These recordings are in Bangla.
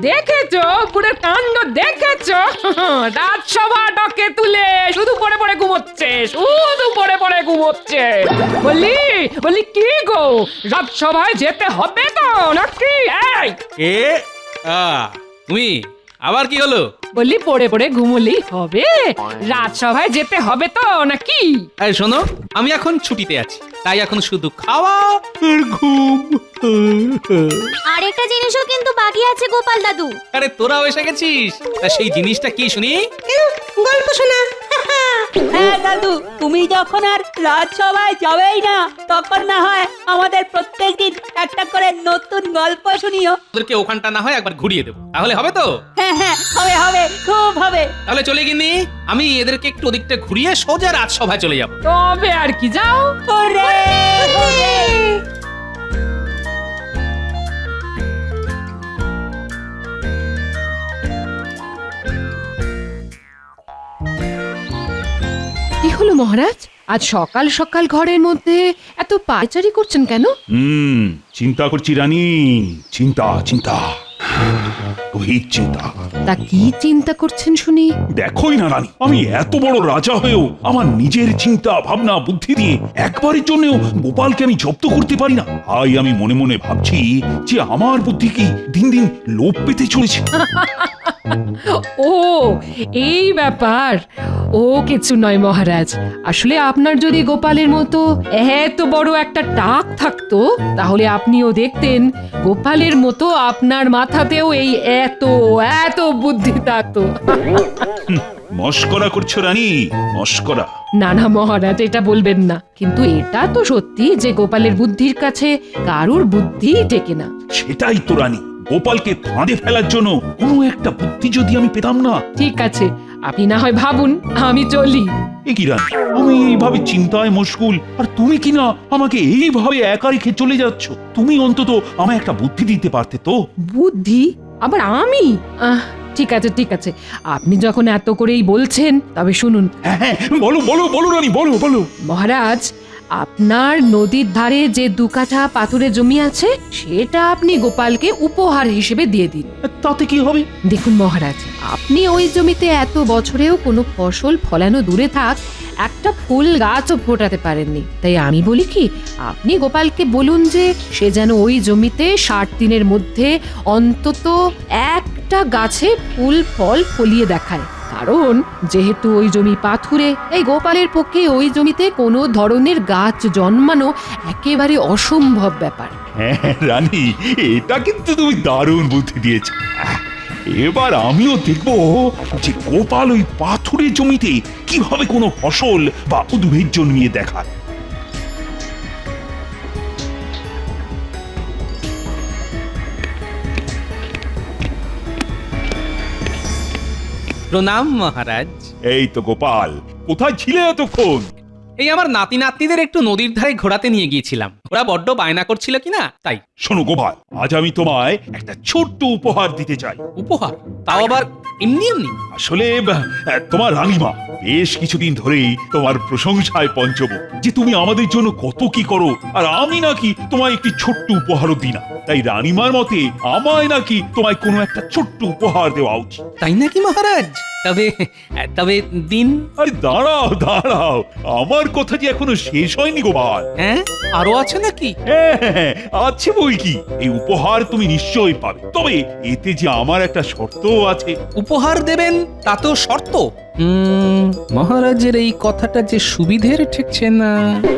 দেখেছো পুরো কাণ্ড দেখেছো? রাজসভা ডকে তুলে শুধু পড়ে পড়ে ঘুমোচ্ছে, শুধু পড়ে পড়ে ঘুমোচ্ছে। বলি কি গো, রাজসভায় যেতে হবে তো নাকি? এই এ তুমি আবার কি হলো? বলি পড়ে পড়ে ঘুমোলেই হবে? রাজসভায় যেতে হবে তো নাকি? এই শোনো, আমি এখন ছুটিতে আছি, তাই এখন শুধু খাওয়া আর ঘুম। আরেকটা জিনিসও কিন্তু বাকি আছে গোপাল দাদু। আরে তোরাও এসে গেছিস, তা সেই জিনিসটা কি শুনি? গল্প শোনা। হ্যাঁ দাদু, তুমি যখন আর রাজসভায় যাবেই না, তখন না হয় আমাদের প্রত্যেকদিন একটা করে নতুন গল্প শুনিও। ওদেরকে ওখানটা না হয় একবার ঘুরিয়ে দেবো, তাহলে হবে তো? হ্যাঁ হ্যাঁ, হবে হবে, খুব হবে। তাহলে চলে গিনি, আমি এদেরকে একটু ওদিকটা ঘুরিয়ে সোজা রাজসভায় চলে যাবো। তবে আর কি, যাও। ওরে ওরে। কি হলো মহারাজ, আজ সকাল সকাল ঘরের মধ্যে এত পায়চারি করছেন কেন? চিন্তা করছি রানী, চিন্তা চিন্তা গভীর চিন্তা। তা কি চিন্তা করছেন শুনি? দেখোই না রানী, আমি এত বড় রাজা হয়েও আমার নিজের চিন্তা ভাবনা বুদ্ধি দিয়ে একবারের জন্যও গোপালকে আমি জব্দ করতে পারি না। তাই আমি মনে মনে ভাবছি যে আমার বুদ্ধি কি দিন দিন লোপ পেতে চলেছে। ও এই ব্যাপার। ও কিছু নয় মহারাজ, আসলে আপনার যদি গোপালের মতো এত বড় একটা টাক থাকতো, তাহলে আপনিও দেখতেন গোপালের মতো আপনার মাথাতেও এই এত এত বুদ্ধি থাকতো। মস্করা করছো রানী, মস্করা। না না মহারাজ, এটা বলবেন না, কিন্তু এটা তো সত্যি যে গোপালের বুদ্ধির কাছে কারুর বুদ্ধি টেকে না। সেটাই তো রানী, গোপালকে ফাঁদে ফেলার জন্য কোনো একটা বুদ্ধি যদি আমি পেতাম না। ঠিক আছে, আপনি না হয় ভাবুন, আমি চলি। এ কি রানী, আমি এইভাবে চিন্তায় মশগুল, আর তুমি কি না আমাকে এইভাবে একা রেখে চলে যাচ্ছ? তুমি অন্তত আমায় একটা বুদ্ধি দিতে পারতে তো। বুদ্ধি? আবার আমি? ঠিক আছে ঠিক আছে, আপনি যখন এত করেই বলছেন তবে শুনুন। হ্যাঁ হ্যাঁ, বলো বলো বলো রানী, বলো বলো। মহারাজ, আপনার নদীর ধারে যে 2 কাঠা পাথুরে জমি আছে, সেটা আপনি গোপালকে উপহার হিসেবে দিয়ে দিন। তাতে কি হবে? দেখুন মহারাজ, আপনি ওই জমিতে এত বছরেও কোনো ফসল ফলানো দূরে থাক, একটা ফুল গাছও ফোটাতে পারেননি। তাই আমি বলি কি, আপনি গোপালকে বলুন যে সে যেন ওই জমিতে 60 দিনের মধ্যে অন্তত একটা গাছে ফুল ফল ফলিয়ে দেখায়। কারণ যেহেতু ওই জমি পাথুরে, এই গোপালের পক্ষে ওই জমিতে কোনো ধরনের গাছ জন্মানো একেবারে অসম্ভব ব্যাপার। হ্যাঁ রানী, এটা কিন্তু তুমি দারুণ বুদ্ধি দিয়েছো। এবার আমিও দেখবো যে গোপাল ওই পাথুরে জমিতে কিভাবে কোনো ফসল বা উদ্ভিদ জন্মিয়ে দেখায়। প্রণাম মহারাজ। এই তো গোপাল, কোথায় ছিলে এতক্ষণ? এই আমার নাতি নাতনিদের একটু নদীর ধারে ঘোরাতে নিয়ে গিয়েছিলাম, ওরা বড্ড বায়না করছিল কিনা তাই। শোনো গোপাল, আজ আমি তোমায় একটা ছোট্ট উপহার দিতে চাই। উপহার? তাও আবার এমনি এমনি? আসলে তোমার রানীমা বেশ কিছুদিন ধরেই তোমার প্রশংসায় পঞ্চমুখ, যে তুমি আমাদের জন্য কত কি করো, আর আমি নাকি তোমায় একটি ছোট্ট উপহারও দিই না। তাই রানীমার মতে আমায় নাকি তোমায় কোনো একটা ছোট্ট উপহার দেওয়া উচিত। তাই নাকি মহারাজ? তবে তবে দিন। আরে দাঁড়াও দাঁড়াও, আমার কথা যে এখনো শেষ হয়নি গোপাল। হ্যাঁ, আরো আছে নাকি? হ্যাঁ, আছে বই কি। এই উপহার তুমি নিশ্চয়ই পাবে, তবে এতে যে আমার একটা শর্তও আছে। উপহার দেবেন তা তো শর্ত? মহারাজের এই কথাটা যে সুবিধের ঠেকছে না।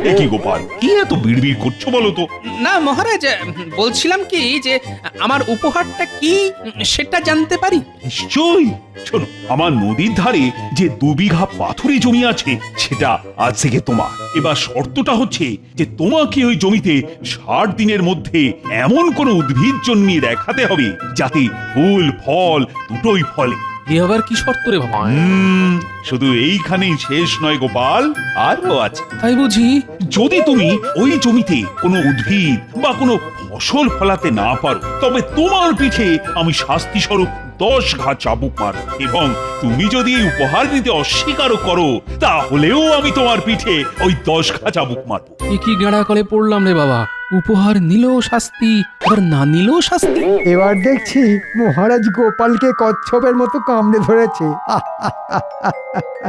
এ কি গোপাল, কি এত বিড়বিড় করছো বলো তো? না মহারাজ, বলছিলাম কি যে আমার উপহারটা কি সেটা জানতে পারি? নিশ্চয়ই। শোনো, আমার নদীর ধারে যে 2 বিঘা পাথুরে জমি আছে, সেটা আজ থেকে তোমার। এবার শর্তটা হচ্ছে যে তোমাকে ওই জমিতে 60 দিনের মধ্যে এমন কোন উদ্ভিদ জন্মিয়ে দেখাতে হবে যাতে ফুল ফল দুটোই ফলে। এ আবার কি শর্ত রে বাবা? শুধু এইখানেই শেষ নয় গোপাল, আরো আছে। তাই বুঝি? যদি তুমি ওই জমিতে কোনো উদ্ভিদ বা কোনো ফসল ফলাতে না পারো, তবে তোমার পিঠে আমি শাস্তি স্বরূপ 10 ঘা চাবুক মারব, এবং তুমি যদি এই উপহার নিতে অস্বীকারও করো, তাহলেও আমি তোমার পিঠে ওই 10 ঘা চাবুক মারব। কি গেঁড়া করে পড়লাম রে বাবা। উপহার নিলেও শাস্তি, আবার না নিলেও শাস্তি। এবার দেখছি মহারাজ গোপালকে কচ্ছপের মতো কামড়ে ধরেছে।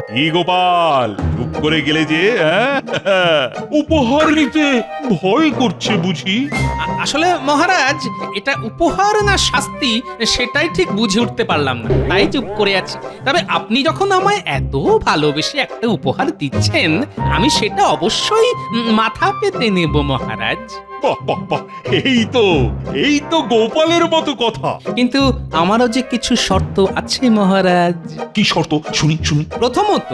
কি গোপাল, চুপ করে গেলে যে? উপহার নিতে ভয় করছে বুঝি? আসলে মহারাজ, এটা উপহার না শাস্তি সেটাই ঠিক বুঝে উঠতে পারলাম না, তাই চুপ করে আছি। তবে আপনি যখন আমায় এত ভালোবেসে একটা উপহার দিচ্ছেন, আমি সেটা অবশ্যই মাথা পেতে নেব মহারাজ। বাহ বাহ বাহ, এই তো গোপালের মতো কথা। কিন্তু আমারও যে কিছু শর্ত আছে মহারাজ। কি শর্ত? শুনি শুনি। প্রথমত,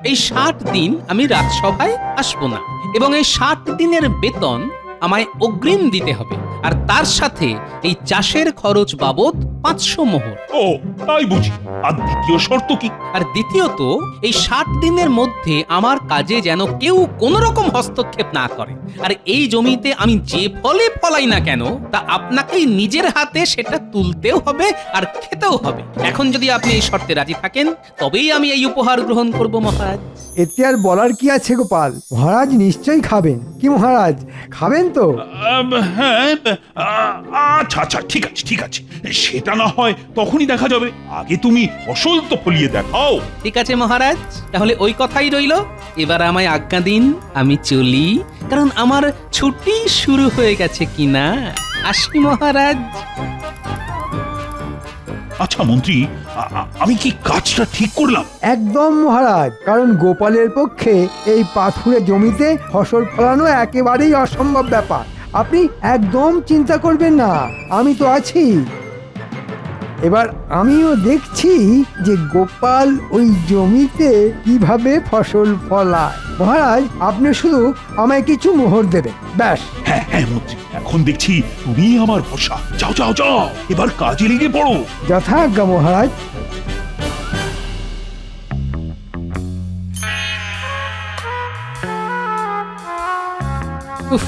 এই 60 দিন আমি রাজসভায় আসবো না, এবং এই 60 দিনের বেতন আমায় অগ্রিম দিতে হবে, আর তার সাথে এই চাষের খরচ বাবদ 500 মোহর। ও তাই বুঝি। আর দ্বিতীয় শর্ত কি? আর দ্বিতীয়ত, এই 60 দিনের মধ্যে আমার কাজে যেন কেউ কোনো রকম হস্তক্ষেপ না করে, আর এই জমিতে আমি যে ফলে ফলাই না কেন তা আপনাকেই নিজের হাতে সেটা তুলতেও হবে আর খেতেও হবে। এখন যদি আপনি এই শর্তে রাজি থাকেন, তবেই আমি এই উপহার গ্রহণ করব মহারাজ। এতে আর বলার কি আছে গোপাল, মহারাজ নিশ্চয়ই খাবেন। কি মহারাজ, খাবেন তো? হ্যাঁ, আচ্ছা আচ্ছা, ঠিক আছে ঠিক আছে, সেটা না হয় তখনই দেখা যাবে। আগে তুমি ফসল তো ফলিয়ে দেখাও। ঠিক আছে মহারাজ, তাহলে ওই কথাই রইল। এবার আমায় আজ্ঞা দিন, আমি চলি, কারণ আমার ছুটি শুরু হয়ে গেছে কিনা। আসি মহারাজ। আচ্ছা মন্ত্রী, আমি কি কাজটা ঠিক করলাম? একদম মহারাজ, কারণ গোপালের পক্ষে এই পাথুরে জমিতে ফসল ফলানো একেবারেই অসম্ভব ব্যাপার। আপনি একদম চিন্তা করবেন না, আমি তো আছি। এবার আমিও দেখছি যে গোপাল ওই জমিতে কিভাবে ফসল ফলায়। মহারাজ, আপনি শুধু আমায় কিছু মোহর দেবেন, ব্যাস। হ্যাঁ হ্যাঁ মন্ত্রী, এখন দেখছি তুমি আমার ভরসা। যাও যাও যাও, এবার কাজে লেগে পড়ো। যথাজ্ঞা মহারাজ। উফ,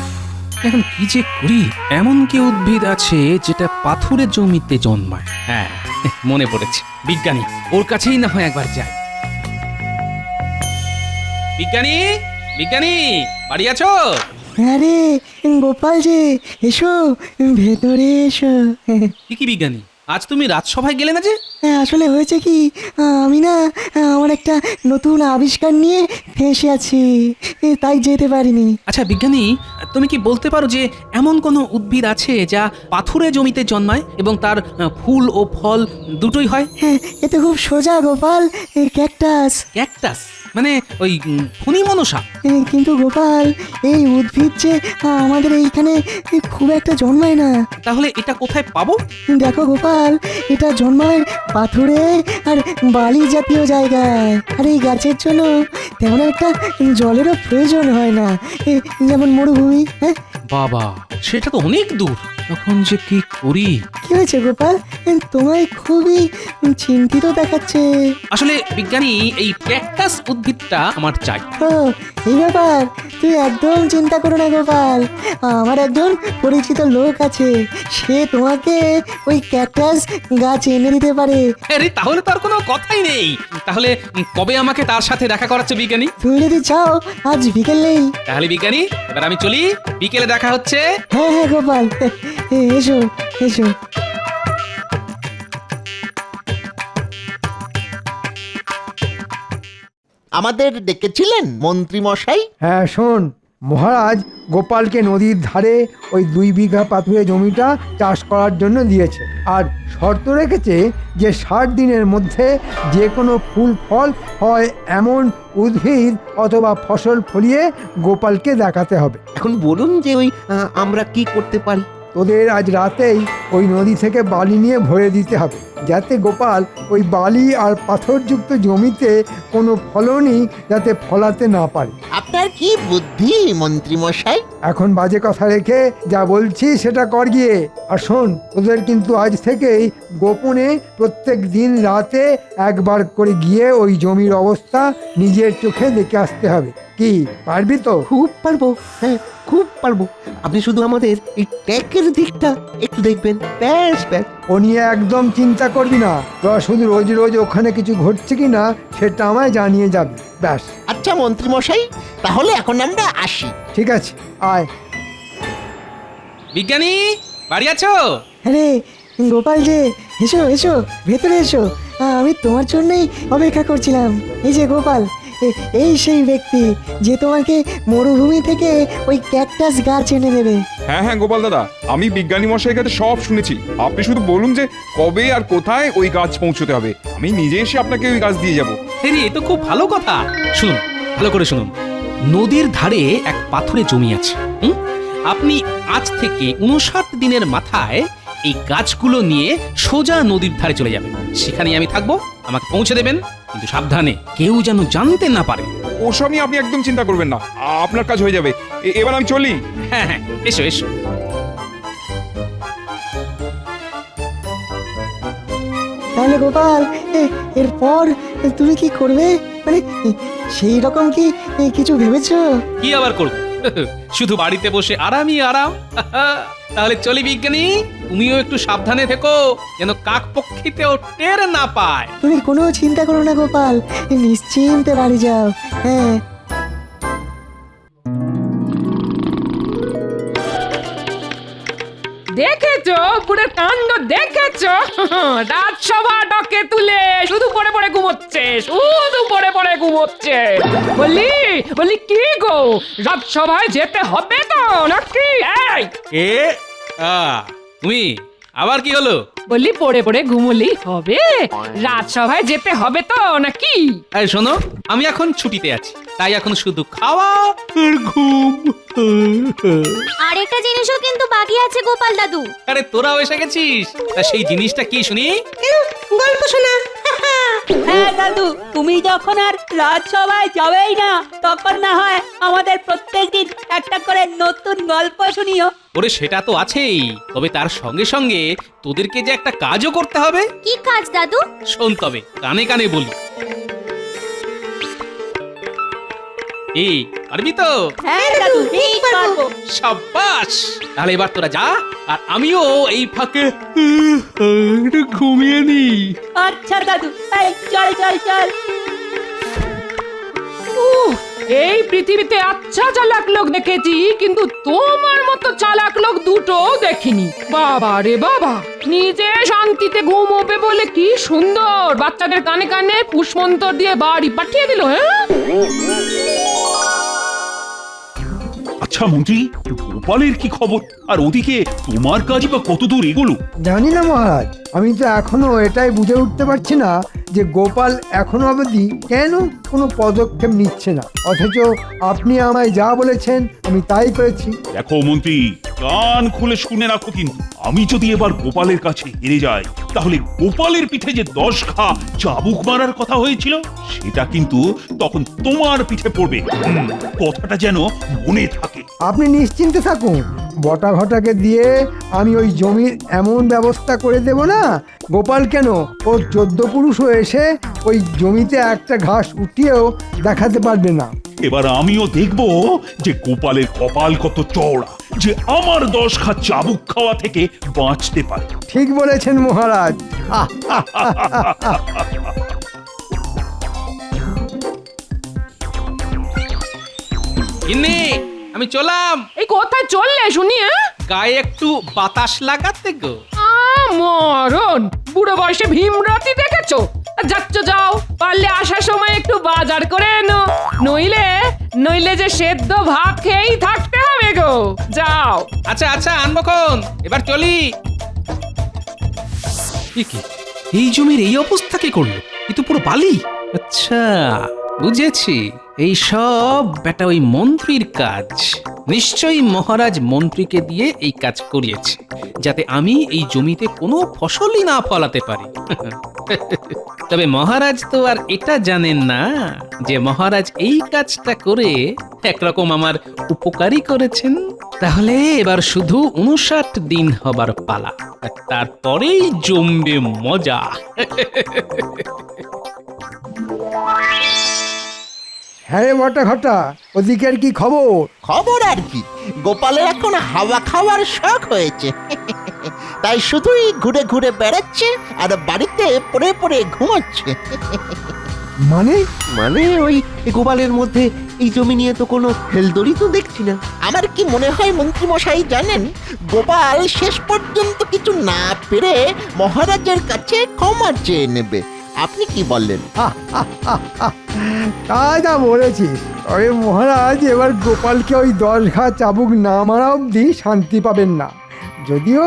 এখন কি যে করি। এমন কি উদ্ভিদ আছে যেটা পাথুরে জমিতে জন্মায়? হ্যাঁ, মনে পড়েছে, বিজ্ঞানী। ওর কাছেই না হয় একবার যাই। বিজ্ঞানী, বিজ্ঞানী, বাড়ি আছো? আরে গোপাল যে, এসো ভেতরে এসো। কি বিজ্ঞানী, আজ তুমি রাজসভায় গেলে না যে? আসলে হয়েছে কি, আমি না আমার একটা নতুন আবিষ্কার নিয়ে ফেঁসে আছি, তাই যেতে পারিনি। আচ্ছা বিজ্ঞানী, তুমি কি বলতে পারো যে এমন কোনো উদ্ভিদ আছে যা পাথুরে জমিতে জন্মায় এবং তার ফুল ও ফল দুটোই হয়? হ্যাঁ, এ তো খুব সোজা গোপাল, ক্যাকটাস। ক্যাকটাস মানে ওই ফণি মনসা? কিন্তু গোপাল, এই উদ্ভিদ যে আমাদের এইখানে খুব একটা জন্মায় না। তাহলে এটা কোথায় পাবো? দেখো গোপাল, এটা জন্মায় পাথুরে আর বালি জাতীয় জায়গায়, আর এই গাছের জন্য তেমন একটা জলেরও প্রয়োজন হয় না, যেমন মরুভূমি। হ্যাঁ বাবা, সেটা তো অনেক দূর, তখন যে কি করি। কি হয়েছে গোপাল, তোমায় খুবই চিন্তিত দেখাচ্ছে। আসলে বিজ্ঞানী, এই ক্যাকটাস উদ্ভিদটা আমার চাই। ও এই ব্যাপার, তুই একদম চিন্তা করো না গোপাল, আমার একজন পরিচিত লোক আছে, সে তোমাকে ওই ক্যাকটাস গাছ এনে দিতে পারে। আরে তাহলে তো আর কোনো কথাই নেই। তাহলে কবে আমাকে তার সাথে দেখা করাচ্ছে বিজ্ঞানী? তুমি যদি চাও আজ বিকেলেই। তাহলে বিজ্ঞানী, এবার আমি চলি, বিকেলে দেখা হচ্ছে। হ্যাঁ হ্যাঁ গোপাল, এসো এসো। আমাদের ডেকেছিলেন মন্ত্রী মশাই? হ্যাঁ শোন মহারাজ, গোপালকে নদীর ধারে ওই 2 বিঘা পাথুরে জমিটা চাষ করার জন্য দিয়েছে, আর শর্ত রেখেছে যে 60 দিনের মধ্যে যে কোনো ফুল ফল হয় এমন উদ্ভিদ অথবা ফসল ফলিয়ে গোপালকে দেখাতে হবে। এখন বলুন যে আমরা কি করতে পারি? তোদের আজ রাতেই ওই নদী থেকে বালি নিয়ে ভরে দিতে হবে, যাতে গোপাল ওই বালি আর পাথরযুক্ত জমিতে কোনো ফলনই যাতে ফলাতে না পারে। আপনার কি বুদ্ধি মন্ত্রী মশাই! এখন বাজে কথা রেখে যা বলছি সেটা কর গিয়ে। আর শোন, তোদের কিন্তু আজ থেকেই গোপনে প্রত্যেক দিন রাতে একবার করে গিয়ে ওই জমির অবস্থা নিজের চোখে দেখে আসতে হবে। কি পারবি তো? খুব পারবো, হ্যাঁ খুব পারবো। আপনি শুধু আমাদের এই ট্যাকের দিকটা একটু দেখবেন, ব্যাস ব্যাস। ও নিয়ে একদম চিন্তা করবি না, তোরা শুধু রোজ রোজ ওখানে কিছু ঘটছে কি না সেটা আমায় জানিয়ে যাবি, ব্যাস। আচ্ছা মন্ত্রী মশাই, তাহলে এখন আমরা আসি। ঠিক আছে, আয়। বিজ্ঞানী বাড়ি আছো? আরে গোপাল যে, এসো এসো, ভেতরে এসো। আমি তোমার জন্যই অপেক্ষা করছিলাম। এই যে গোপাল, এই সেই ব্যক্তি যে তোমাকে মরুভূমি থেকে ওই ক্যাকটাস গাছ এনে দেবে। হ্যাঁ হ্যাঁ গোপাল দাদা, আমি বিজ্ঞানী মশাইয়ের কাছে সব শুনেছি। আপনি শুধু বলুন যে কবে আর কোথায় ওই গাছ পৌঁছতে হবে, আমি নিজে এসে আপনাকে ওই গাছ দিয়ে যাব। আরে এ তো খুব ভালো কথা। শুনুন, ভালো করে শুনুন। নদীর ধারে এক পাথুরে জমি আছে। আপনি আজ থেকে 59 দিনের মাথায় এই গাছগুলো নিয়ে সোজা নদীর ধারে চলে যাবেন। সেখানেই আমি থাকবো, আমাকে পৌঁছে দেবেন, কিন্তু সাবধানে, কেউ যেন জানতে না পারে। ওসব নিয়ে আপনি একদম চিন্তা করবেন না, আপনার কাজ হয়ে যাবে। এবার আমি চলি। হ্যাঁ হ্যাঁ, এসো এসো। তাহলে গোপাল, এরপর তুমি কি করবে? মানে সেই রকম কি কিছু ভেবেছো? কি আবার করবো? শুধু বাড়িতে বসে আরামই আরাম। তাহলে চলি বিজ্ঞানী, তুমিও একটু সাবধানে থেকো, যেন কাক পক্ষীতেও টের না পায়। তুমি কোনো চিন্তা করো না গোপাল, নিশ্চিন্তে বাড়ি যাও। হ্যাঁ। দেখেছো পুরো কাণ্ড দেখেছো? রাজসভা ডকে তুলে শুধু পড়ে পড়ে ঘুমোচ্ছে, শুধু পড়ে পড়ে ঘুমোচ্ছে। বলি কি গো, রাজসভায় যেতে হবে তো নাকি? এই এ তুমি আবার কি হলো? বলি পড়ে পড়ে ঘুমোলেই হবে? রাজসভায় যেতে হবে তো নাকি? এই শোনো, আমি এখন ছুটিতে আছি, তাই এখন শুধু খাওয়া আর ঘুম। আর একটা জিনিসও কিন্তু বাকি আছে গোপাল দাদু। আরে তোরাও এসে গেছিস, তা সেই জিনিসটা কি শুনি? গল্প শোনা। হ্যাঁ দাদু, তুমি যখন আর রাজসভায় যাবেই না, তখন না হয় আমাদের প্রত্যেকদিন একটা করে নতুন গল্প শুনিও। ওরে সেটা তো আছেই, তবে তার সঙ্গে সঙ্গে তোদেরকে যে একটা কাজও করতে হবে। কি কাজ দাদু? শোন তবে, কানে কানে বলি। এই পারবি তো? হ্যাঁ দাদু, ঠিক পারবো। সাব্বাস, তাহলে এবার তোরা যা, আর আমিও এই ফাঁকে একটু ঘুমিয়ে নি। আচ্ছা দাদু, এই চল চল চল। এই পৃথিবীতে আচ্ছা চালাক লোক দেখেছি, কিন্তু তোমার মতো চালাক লোক দুটো দেখিনি। বাবা রে বাবা, নিজে শান্তিতে ঘুমোবে বলে কি সুন্দর বাচ্চাদের কানে কানে পুষ্পন্তর দিয়ে বাড়ি পাঠিয়ে দিল। হ্যাঁ, আচ্ছা মন্ত্রী, গোপালের কি খবর? আর ওদিকে তোমার কাজই বা কতদূর এগোলো? জানি না মহারাজ, আমি তো এখনো এটাই বুঝে উঠতে পারছি না যে গোপাল এখনো অবধি কেন কোনো পদক্ষেপ নিচ্ছে না, অথচ আপনি আমায় যা বলেছেন আমি তাই করেছি। দেখো মন্ত্রী, কান খুলে শুনে রাখো, কিন্তু আমি যদি এবার গোপালের কাছে হেরে যাই, তাহলে গোপালের পিঠে যে 10 ঘা চাবুক মারার কথা হয়েছিল, সেটা কিন্তু তখন তোমার পিঠে পড়বে। কথাটা যেন মনে থাকে। আপনি নিশ্চিন্তে থাকুন, বটা ঘটাকে দিয়ে আমি ওই জমির এমন ব্যবস্থা করে দেব না, গোপাল কেন, ওর 14 পুরুষও এসে ওই জমিতে একটা ঘাস উঠিয়েও দেখাতে পারবে না। এবার আমিও দেখব যে গোপালের কপাল কত চওড়া, যে আমার 10 ঘা চাবুক খাওয়া থেকে বাঁচতে পারে। ঠিক বলেছেন মহারাজ। ইন্নি, আমি চলাম। এই কোথায় চললে শুনি? গায়ে একটু বাতাস লাগাতে গো। মরণ, বুড়ো বয়সে ভীমরতি দেখেছো? যাচ্ছ যাও, পারলে আসার সময় একটু বাজার করে এনো, নইলে যে সেদ্ধ ভাত খেয়েই থাকতে হবে গো। যাও। আচ্ছা আচ্ছা, আনবক্ষণ, এবার চলি। এই জমির এই অবস্থা কে করলো? এ তো পুরো বালি। আচ্ছা বুঝেছি, এই সব বেটা ওই মন্ত্রীর কাজ। নিশ্চয়ই মহারাজ মন্ত্রীকে দিয়ে এই কাজ করিয়েছে, যাতে আমি এই জমিতে কোনো ফসলই না ফলাতে পারি। তবে মহারাজ তো আর এটা জানেন না যে মহারাজ এই কাজটা করে একরকম আমার উপকারই করেছেন। তাহলে এবার শুধু 59 দিন হবার পালা, আর তারপরেই জমবে মজা। হ্যাঁ রে বটা ঘটা, ওদিকের কি খবর? খবর আর কি, গোপালের এখন হাওয়া খাওয়ার শখ হয়েছে। তাই শুধুই ঘুরে ঘুরে বেড়াচ্ছে আর বাড়িতে পড়ে পড়ে ঘুমাচ্ছে। মানে মানে ওই গোপালের মধ্যে এই জমি নিয়ে তো কোনো হেলদড়ি তো দেখছি না। আমার কি মনে হয় মন্ত্রী মশাই জানেন, গোপাল শেষ পর্যন্ত কিছু না পেরে মহারাজের কাছে ক্ষমা চেয়ে নেবে। আপনি কি বললেন? তা যা বলেছিস, তবে মহারাজ এবার গোপালকে ওই 10 ঘা চাবুক না মারা অবধি শান্তি পাবেন না। যদিও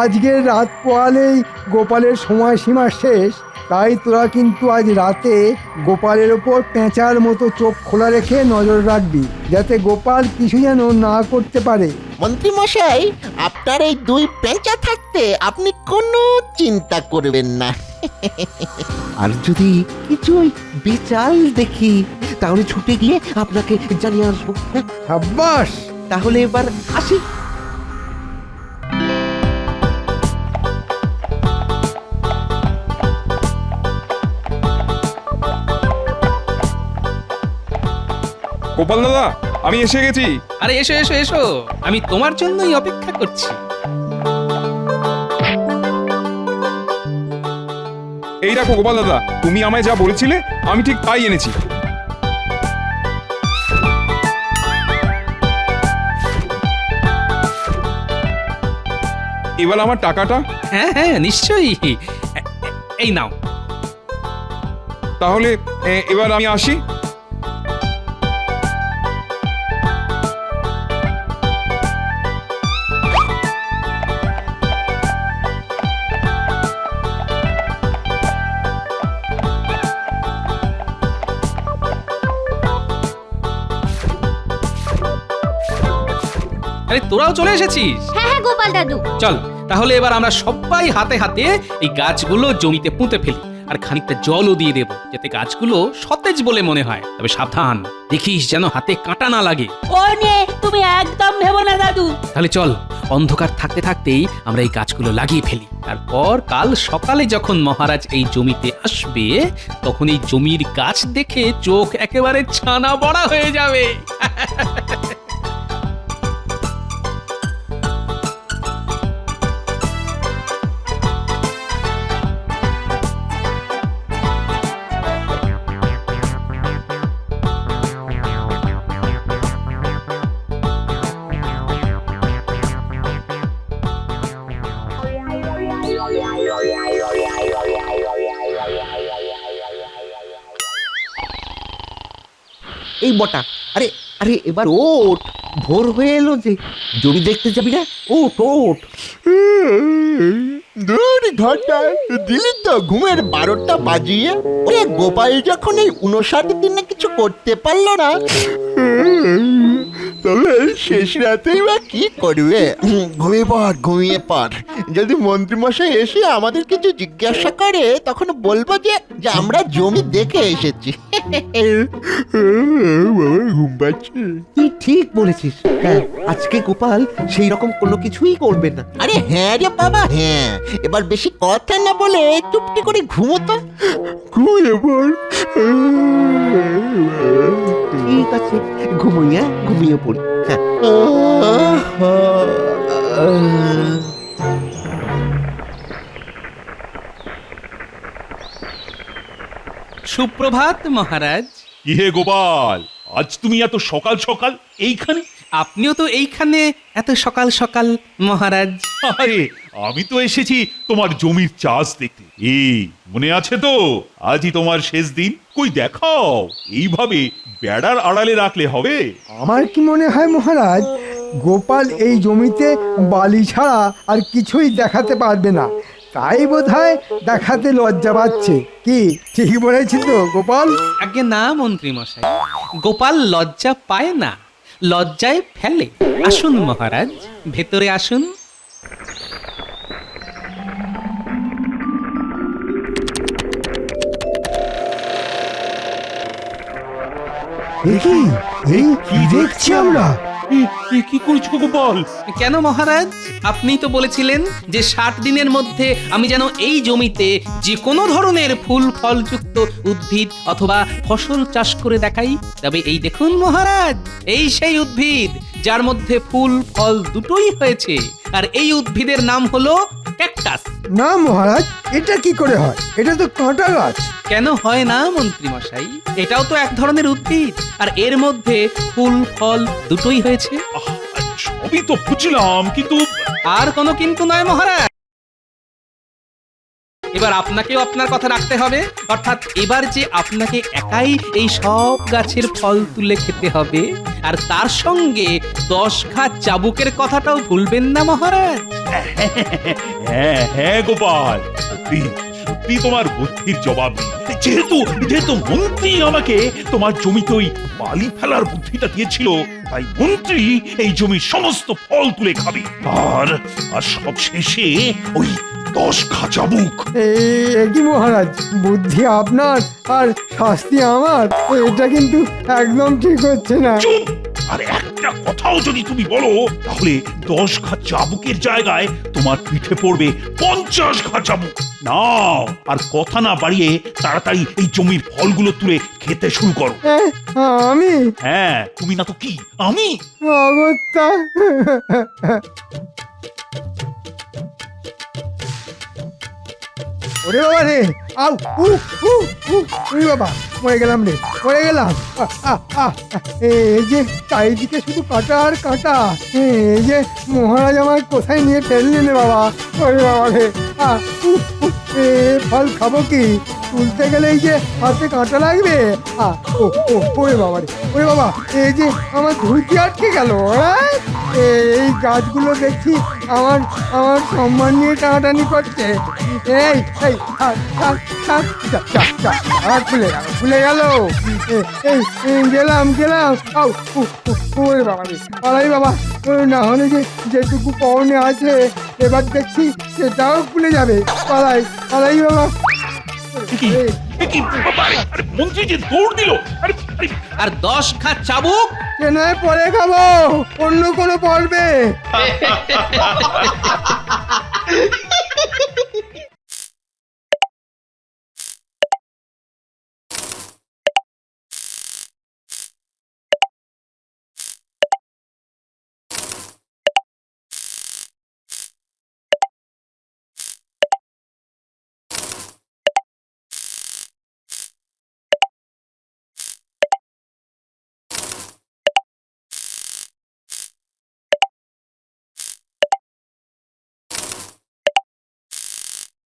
আজকের রাত পোয়ালেই গোপালের সময়সীমা শেষ, তাই তোরা কিন্তু আজ রাতে গোপালের ওপর পেঁচার মতো চোখ খোলা রেখে নজর রাখবি, যাতে গোপাল কিছু যেন না করতে পারে। মন্ত্রী মশাই, আপনার এই 2 পেঁচা থাকতে আপনি কোনো চিন্তা করবেন না। আর যদি কিছু বেচাল দেখি তাহলে ছুটে গিয়ে আপনাকে জানিয়ে আসবো। সাব্বাস! তাহলে এবার আসি। গোপাল দাদা, আমি এসে গেছি। আরে এসো এসো এসো, আমি তোমার জন্যই অপেক্ষা করছি। এই দেখো গোপাল দাদা, তুমি আমায় যা বলেছিলে আমি ঠিক তাই এনেছি। এবার আমার টাকাটা। হ্যাঁ হ্যাঁ নিশ্চয়ই, এই নাও। তাহলে এবার আমি আসি। আরে তোরাও চলে এসেছিস? হ্যাঁ হ্যাঁ গোপাল দাদু। চল তাহলে এবার আমরা সবাই হাতে হাতে এই গাছগুলো জমিতে পুঁতে ফেলি, আর খানিকটা জলও দিয়ে দেব, যাতে গাছগুলো সতেজ বলে মনে হয়। তবে সাবধান, দেখিস যেন হাতে কাঁটা না লাগে। ও নিয়ে তুমি একদম ভেবো না দাদু। তাহলে চল, অন্ধকার থাকতে থাকতেই আমরা এই গাছগুলো লাগিয়ে ফেলি। তারপর কাল সকালে যখন মহারাজ এই জমিতে আসবে, তখন এই জমির গাছ দেখে চোখ একেবারে ছানা বড়া হয়ে যাবে। এই বটা, আরে আরে এবার ওঠ, ভোর হয়ে এলো যে, জমি দেখতে যাবি না? ওঠ ওঠ। দূর ঘটা দিলি তো ঘুমের 12টা বাজিয়ে। ওরে গোপাল যখন এই 59 দিনে কিছু করতে পারলো না, তবে শেষ রাতেই বা কি করবে? ঘুমিয়ে পড় ঘুমিয়ে পড়। যদি মন্ত্রীমশাই এসে আমাদের কিছু জিজ্ঞাসা করে, তখন বলবো যে আমরা জমি দেখে এসেছি। ঘুম পাচ্ছে। তুই ঠিক বলেছিস। হ্যাঁ, আজকে গোপাল সেই রকম কোনো কিছুই করবে না। আরে হ্যাঁ রে বাবা, হ্যাঁ। এবার বেশি কথা না বলে চুপটি করে ঘুমোতো। ঘুমিয়ে পড়। ঠিক আছে, ঘুমিয়ে ঘুমিয়ে পড়ি। হ্যাঁ। সুপ্রভাত মহারাজ। কি হে গোপাল, আজ তুমি এত সকাল সকাল এইখানে? আপনিও তো এইখানে এত সকাল সকাল মহারাজ। আরে আমি তো এসেছি তোমার জমির চাষ দেখতে। এই মনে আছে তো, আজই তোমার শেষ দিন। কই দেখাও, এইভাবে বেড়ার আড়ালে রাখলে হবে? আমার কি মনে হয় মহারাজ, গোপাল এই জমিতে বালি ছাড়া আর কিছুই দেখাতে পারবে না, তাই বোধহয় দেখাতে লজ্জা পাচ্ছে। কি ঠিক বলেছি তো গোপাল? আগে না মন্ত্রী মশাই, গোপাল লজ্জা পায় না, লজ্জায় ফেলে। আসুন মহারাজ, ভেতরে আসুন। এই কি দেখছি আমরা? কি করছো গোপাল? কেন মহারাজ, আপনি তো বলেছিলেন যে 60 দিনের মধ্যে আমি যেন এই জমিতে যে কোনো ধরনের ফুল ফলযুক্ত উদ্ভিদ অথবা ফসল চাষ করে দেখাই। তবে এই দেখুন মহারাজ, এই সেই উদ্ভিদ যার মধ্যে ফুল ফল দুটোই হয়েছে, আর এই উদ্ভিদের নাম হলো ক্যাকটাস। না মহারাজ, এটা কি করে হয়? এটা তো কাঁটা গাছ। কেন হয় না মন্ত্রী মশাই? এটাও তো এক ধরনের উদ্ভিদ, আর এর মধ্যে ফুল ফল দুটোই হয়েছে। আহ, সবই তো বুঝলাম, কিন্তু আর কোনো কিন্তু নয় মহারাজ। এবার আপনাকেও আপনার কথা রাখতে হবে, অর্থাৎ এবার যে আপনাকে একাই এই সব গাছের ফল তুলে খেতে হবে, আর তার সঙ্গে 10 ঘা চাবুকের কথাটাও ভুলবেন না মহারাজ। হ্যাঁ হ্যাঁ গোপাল, সত্যি সত্যি তোমার বুদ্ধির জবাব নেই। যেহেতু যেহেতু মন্ত্রী আমাকে তোমার জমিতে ওই বালি ফেলার বুদ্ধিটা দিয়েছিল, তাই মন্ত্রী এই জমির সমস্ত ফল তুলে খাবে, আর আর সব শেষে ওই 10 ঘা চাবুক। কি মহারাজ, বুদ্ধি আপনার আর শাস্তি আমার, এটা কিন্তু একদম ঠিক হচ্ছে না। চুপ! আর একটা কথাও যদি তুমি বলো, তাহলে 10 ঘা চাবুকের জায়গায় তোমার পিঠে পড়বে 50 ঘা চাবুক। নাও, আর কথা না বাড়িয়ে তাড়াতাড়ি এই জমির ফলগুলো তুলে খেতে শুরু করো। আমি? হ্যাঁ, তুমি না তো কি, আমি। অগত্যা। ওরে বাবা রে, আউ উ উ উ, ওরে বাবা, মরে গেলাম রে, মরে গেলাম। এই যে চারিদিকে শুধু কাঁটা আর কাঁটা, এই যে মহারাজ আমার কোথায় নিয়ে ফেললেন রে বাবা। ওরে বাবা রে, ফল খাবো কি? তুলতে গেলে এই যে হাতে কাঁটা লাগবে। ওরে বাবা রে, ওরে বাবা, এই যে আমার ধুতি আটকে গেল। এই গাছগুলো দেখছি আমার আমার সম্মান নিয়ে টানাটানি করছে। এই এই খুলে গেল। গেলাম গেলাম। ওরে বাবা রে, পালাই বাবা, না হলে যে যেটুকু পরনে আছে এবার দেখছি সেটাও খুলে যাবে। পালাই পালাই বাবা। মন্ত্রী যে দৌড় দিল। আর 10 ঘা চাবুক সে নয় পরে খাবো, অন্য কোনো পর্বে।